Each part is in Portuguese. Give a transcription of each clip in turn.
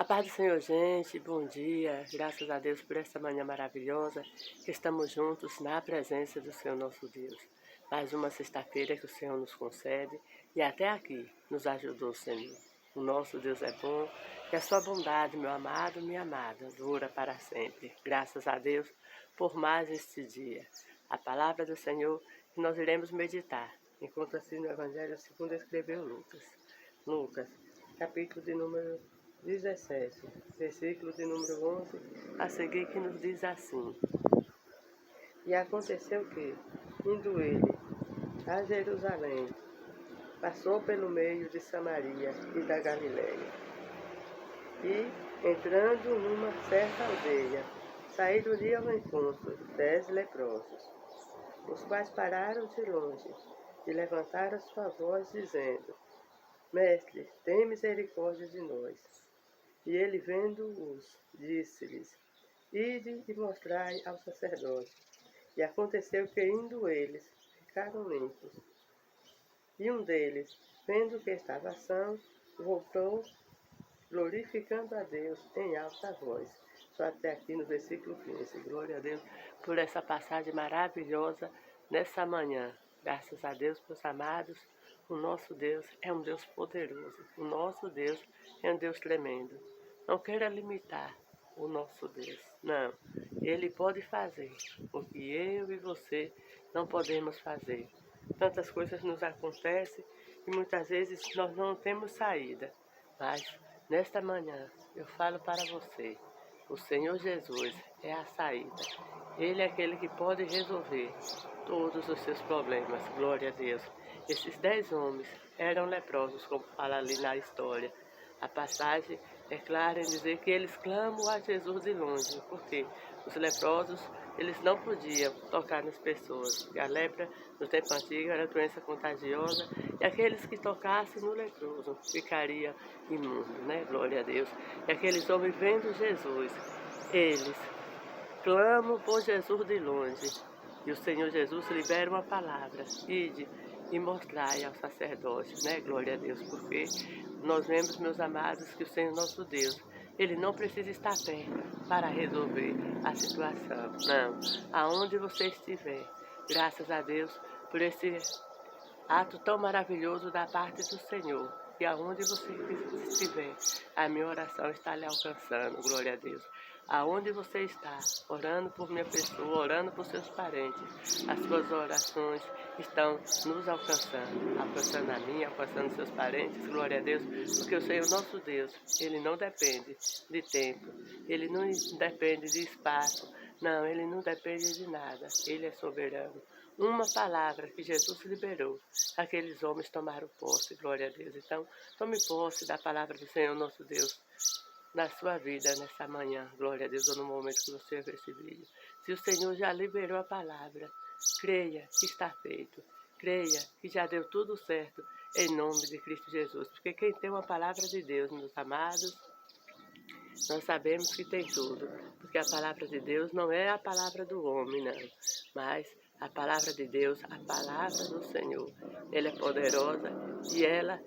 A paz do Senhor, gente, bom dia, graças a Deus por esta manhã maravilhosa, que estamos juntos na presença do Senhor nosso Deus. Mais uma sexta-feira que o Senhor nos concede e até aqui nos ajudou o Senhor. O nosso Deus é bom e a sua bondade, meu amado, minha amada, dura para sempre. Graças a Deus por mais este dia. A palavra do Senhor que nós iremos meditar, enquanto assim no Evangelho segundo escreveu Lucas. Lucas, capítulo de número 17, versículo de número 11, a seguir, que nos diz assim: E aconteceu que, indo ele a Jerusalém, passou pelo meio de Samaria e da Galiléia. E, entrando numa certa aldeia, saíram-lhe ao encontro 10 leprosos, os quais pararam de longe e levantaram sua voz, dizendo: Mestre, tem misericórdia de nós. E ele, vendo-os, disse-lhes: Ide e mostrai ao sacerdote. E aconteceu que, indo eles, ficaram limpos. E um deles, vendo que estava são, voltou, glorificando a Deus em alta voz. Só até aqui no versículo 15. Glória a Deus por essa passagem maravilhosa nessa manhã. Graças a Deus, meus amados, o nosso Deus é um Deus poderoso. O nosso Deus é um Deus tremendo. Não queira limitar o nosso Deus. Não. Ele pode fazer o que eu e você não podemos fazer. Tantas coisas nos acontecem e muitas vezes nós não temos saída. Mas nesta manhã eu falo para você, o Senhor Jesus é a saída. Ele é aquele que pode resolver todos os seus problemas. Glória a Deus. Esses 10 homens eram leprosos, como fala ali na história. A passagem é clara em dizer que eles clamam a Jesus de longe, porque os leprosos, eles não podiam tocar nas pessoas. E a lepra, no tempo antigo, era doença contagiosa, e aqueles que tocassem no leproso ficariam imundos, né? Glória a Deus. E aqueles homens vendo Jesus, eles clamam por Jesus de longe. E o Senhor Jesus libera uma palavra: ide e mostrai ao sacerdote, né? Glória a Deus, porque nós vemos, meus amados, que o Senhor nosso Deus, Ele não precisa estar perto para resolver a situação. Não. Aonde você estiver, graças a Deus por esse ato tão maravilhoso da parte do Senhor. E aonde você estiver, a minha oração está lhe alcançando. Glória a Deus. Aonde você está, orando por minha pessoa, orando por seus parentes, as suas orações estão nos alcançando a minha, alcançando seus parentes, glória a Deus, porque o Senhor nosso Deus, Ele não depende de tempo, Ele não depende de espaço, não, Ele não depende de nada, Ele é soberano. Uma palavra que Jesus liberou, aqueles homens tomaram posse, glória a Deus. Então, tome posse da palavra do Senhor nosso Deus na sua vida nessa manhã, glória a Deus, ou no momento que você vê esse vídeo. Se o Senhor já liberou a palavra, creia que está feito, creia que já deu tudo certo em nome de Cristo Jesus, porque quem tem uma palavra de Deus, meus amados, nós sabemos que tem tudo, porque a palavra de Deus não é a palavra do homem, não, mas a palavra de Deus, a palavra do Senhor, ela é poderosa e ela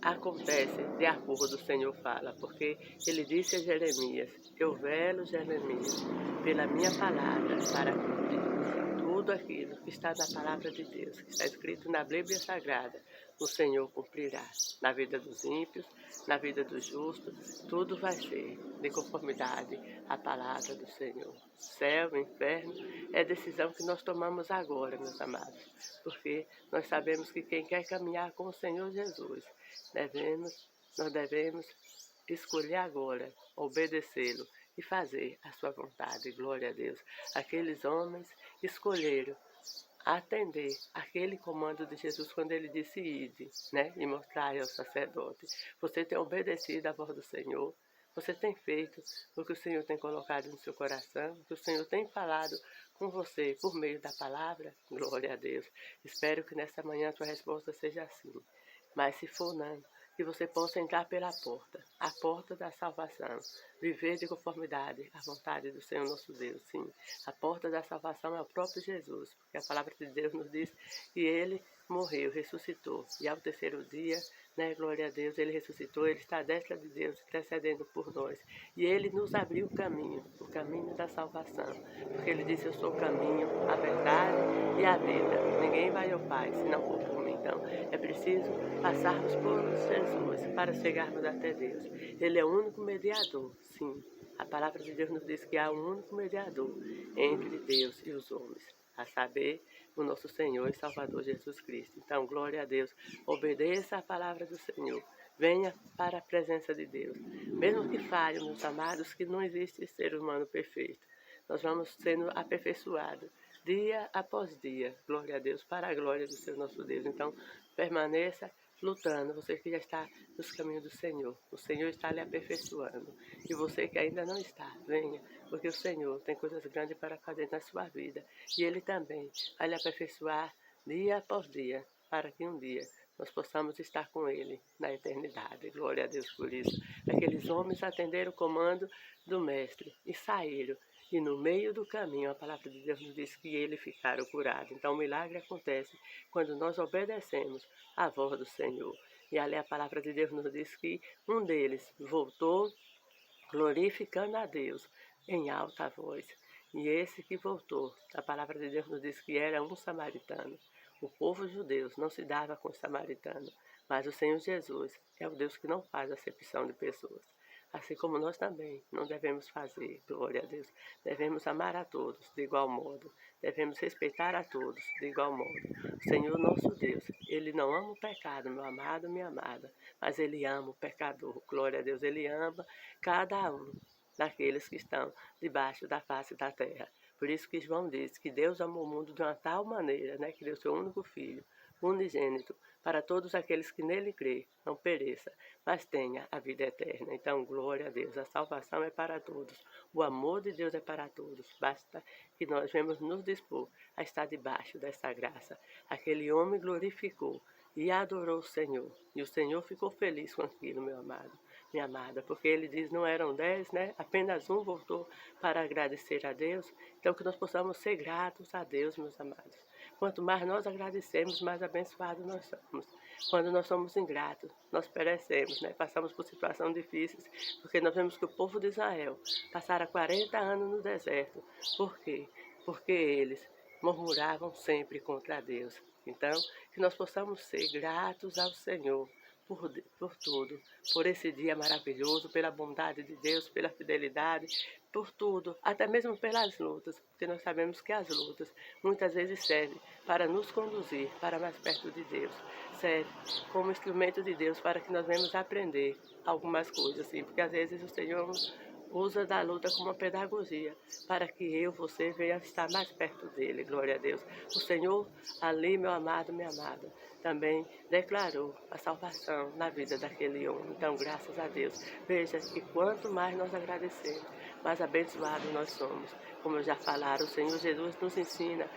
acontece de acordo, o Senhor fala, porque ele disse a Jeremias: eu velo, Jeremias, pela minha palavra para cumprir tudo aquilo que está na palavra de Deus, que está escrito na Bíblia Sagrada, o Senhor cumprirá. Na vida dos ímpios, na vida dos justos, tudo vai ser de conformidade à palavra do Senhor. Céu, inferno, é decisão que nós tomamos agora, meus amados, porque nós sabemos que quem quer caminhar com o Senhor Jesus, nós devemos escolher agora, obedecê-lo e fazer a sua vontade. Glória a Deus. Aqueles homens escolheram atender aquele comando de Jesus quando ele disse ide, né? E mostrar ao sacerdote. Você tem obedecido à voz do Senhor. Você tem feito o que o Senhor tem colocado no seu coração, o que o Senhor tem falado com você por meio da palavra. Glória a Deus. Espero que nessa manhã a sua resposta seja assim. Mas se for não, que você possa entrar pela porta, a porta da salvação, viver de conformidade à vontade do Senhor nosso Deus. Sim, a porta da salvação é o próprio Jesus, porque a palavra de Deus nos diz que ele morreu, ressuscitou, e ao terceiro dia né? Glória a Deus, ele ressuscitou, ele está à destra de Deus, intercedendo por nós. E ele nos abriu o caminho da salvação. Porque ele disse, eu sou o caminho, a verdade e a vida. Ninguém vai ao Pai se não for por mim. Então, é preciso passarmos por Jesus para chegarmos até Deus. Ele é o único mediador, sim. A palavra de Deus nos diz que há um único mediador entre Deus e os homens, a saber, o nosso Senhor e Salvador Jesus Cristo. Então, glória a Deus, obedeça a palavra do Senhor, venha para a presença de Deus. Mesmo que falhe, meus amados, que não existe ser humano perfeito, nós vamos sendo aperfeiçoados dia após dia, glória a Deus, para a glória do seu nosso Deus. Então, permaneça lutando, você que já está nos caminhos do Senhor, o Senhor está lhe aperfeiçoando. E você que ainda não está, venha, porque o Senhor tem coisas grandes para fazer na sua vida. E Ele também vai lhe aperfeiçoar dia após dia, para que um dia nós possamos estar com Ele na eternidade. Glória a Deus por isso. Aqueles homens atenderam o comando do Mestre e saíram. E no meio do caminho, a palavra de Deus nos diz que eles ficaram curados. Então o milagre acontece quando nós obedecemos à voz do Senhor. E ali a palavra de Deus nos diz que um deles voltou glorificando a Deus em alta voz. E esse que voltou, a palavra de Deus nos diz que era um samaritano. O povo judeu não se dava com os samaritanos, mas o Senhor Jesus é o Deus que não faz acepção de pessoas. Assim como nós também não devemos fazer, glória a Deus, devemos amar a todos de igual modo, devemos respeitar a todos de igual modo. O Senhor nosso Deus, Ele não ama o pecado, meu amado, minha amada, mas Ele ama o pecador, glória a Deus, Ele ama cada um daqueles que estão debaixo da face da terra. Por isso que João diz que Deus amou o mundo de uma tal maneira, né, que deu seu único filho, unigênito, para todos aqueles que nele crê, não pereça, mas tenha a vida eterna. Então, glória a Deus, a salvação é para todos, o amor de Deus é para todos, basta que nós vamos nos dispor a estar debaixo dessa graça. Aquele homem glorificou e adorou o Senhor, e o Senhor ficou feliz com aquilo, meu amado, minha amada, porque ele diz, não eram 10, né? Apenas um voltou para agradecer a Deus. Então, que nós possamos ser gratos a Deus, meus amados. Quanto mais nós agradecemos, mais abençoados nós somos. Quando nós somos ingratos, nós perecemos, né? Passamos por situações difíceis, porque nós vemos que o povo de Israel passaram 40 anos no deserto. Por quê? Porque eles murmuravam sempre contra Deus. Então, que nós possamos ser gratos ao Senhor por tudo, por esse dia maravilhoso, pela bondade de Deus, pela fidelidade, por tudo, até mesmo pelas lutas, porque nós sabemos que as lutas muitas vezes servem para nos conduzir para mais perto de Deus, serve como instrumento de Deus para que nós venhamos aprender algumas coisas, assim, porque às vezes o Senhor usa da luta como uma pedagogia, para que eu, você, venha estar mais perto dele, glória a Deus. O Senhor, ali, meu amado, minha amada, também declarou a salvação na vida daquele homem. Então, graças a Deus. Veja que quanto mais nós agradecemos, mais abençoados nós somos. Como eu já falaram, o Senhor Jesus nos ensina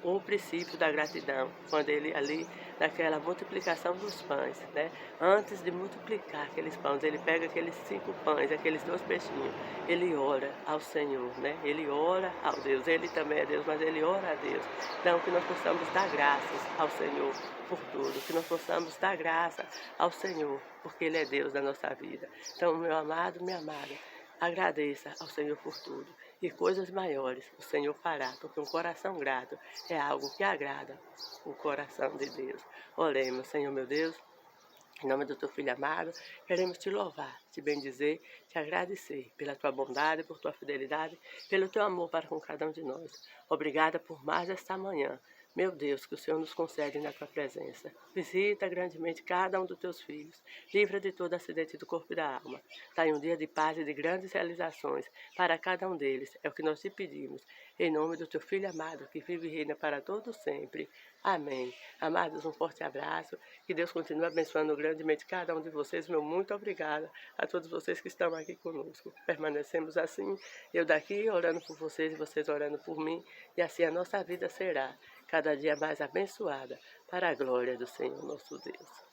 o princípio da gratidão, quando ele ali, naquela multiplicação dos pães, né? Antes de multiplicar aqueles pães, ele pega aqueles 5 pães, aqueles 2 peixinhos, ele ora ao Senhor, né? Ele ora ao Deus, ele também é Deus, mas ele ora a Deus. Então, que nós possamos dar graças ao Senhor por tudo, que nós possamos dar graça ao Senhor, porque Ele é Deus da nossa vida. Então, meu amado, minha amada, agradeça ao Senhor por tudo. E coisas maiores o Senhor fará, porque um coração grato é algo que agrada o coração de Deus. Oremos, Senhor meu Deus, em nome do teu Filho amado, queremos te louvar, te bendizer, te agradecer pela tua bondade, por tua fidelidade, pelo teu amor para com cada um de nós. Obrigada por mais esta manhã. Meu Deus, que o Senhor nos concede na tua presença. Visita grandemente cada um dos teus filhos. Livra de todo acidente do corpo e da alma. Dai um dia de paz e de grandes realizações para cada um deles. É o que nós te pedimos. Em nome do teu Filho amado, que vive e reina para todos sempre. Amém. Amados, um forte abraço. Que Deus continue abençoando grandemente cada um de vocês. Meu muito obrigada a todos vocês que estão aqui conosco. Permanecemos assim, eu daqui orando por vocês e vocês orando por mim. E assim a nossa vida será cada dia mais abençoada, para a glória do Senhor nosso Deus.